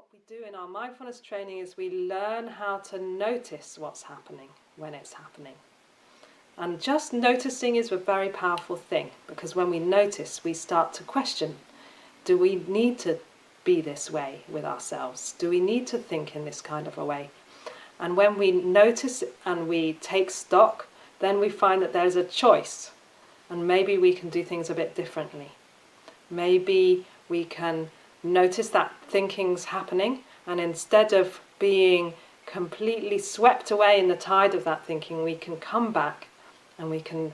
What we do in our mindfulness training is we learn how to notice what's happening when it's happening. And just noticing is a very powerful thing, because when we notice, we start to question, do we need to be this way with ourselves? Do we need to think in this kind of a way? And when we notice and we take stock, then we find that there's a choice, and maybe we can do things a bit differently. Maybe we can notice that thinking's happening, and instead of being completely swept away in the tide of that thinking, we can come back and we can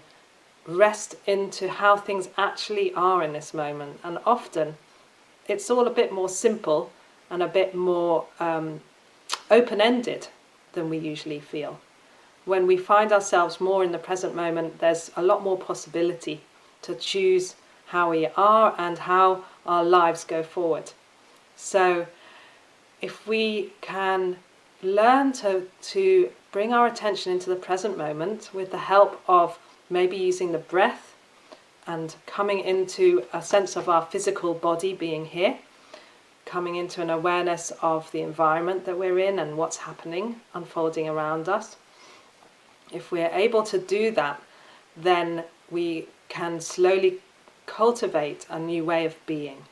rest into how things actually are in this moment. And often it's all a bit more simple and a bit more open-ended than we usually feel. When we find ourselves more in the present moment, there's a lot more possibility to choose how we are and how our lives go forward. So if we can learn to bring our attention into the present moment with the help of maybe using the breath and coming into a sense of our physical body being here, coming into an awareness of the environment that we're in and what's happening, unfolding around us. If we're able to do that, then we can slowly cultivate a new way of being,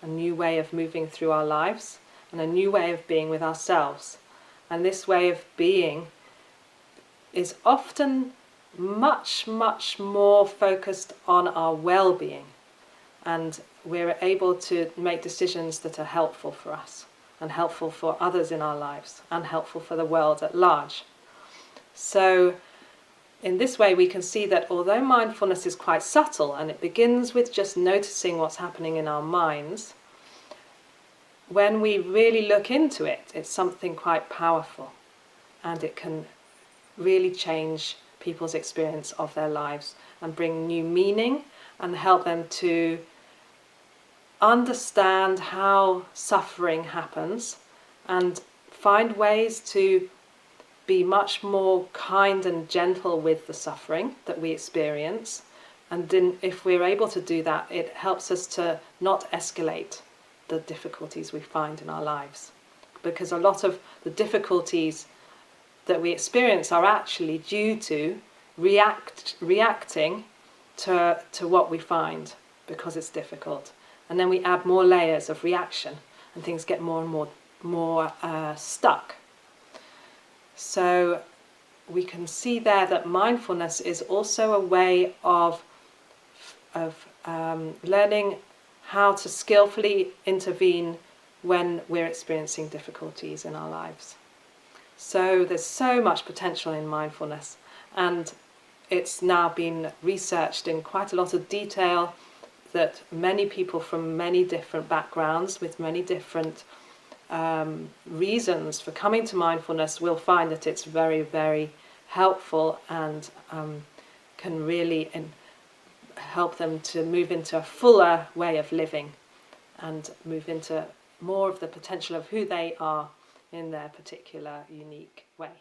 a new way of moving through our lives, and a new way of being with ourselves. And this way of being is often much, much more focused on our well-being. And we're able to make decisions that are helpful for us, and helpful for others in our lives, and helpful for the world at large. So in this way we can see that although mindfulness is quite subtle, and it begins with just noticing what's happening in our minds, when we really look into it, it's something quite powerful, and it can really change people's experience of their lives and bring new meaning and help them to understand how suffering happens and find ways to be much more kind and gentle with the suffering that we experience. And then if we're able to do that, it helps us to not escalate the difficulties we find in our lives, because a lot of the difficulties that we experience are actually due to reacting to what we find, because it's difficult, and then we add more layers of reaction and things get more and more stuck. So we can see there that mindfulness is also a way of learning how to skillfully intervene when we're experiencing difficulties in our lives. So there's so much potential in mindfulness, and it's now been researched in quite a lot of detail, that many people from many different backgrounds with many different reasons for coming to mindfulness will find that it's very, very helpful and can really help them to move into a fuller way of living and move into more of the potential of who they are in their particular unique way.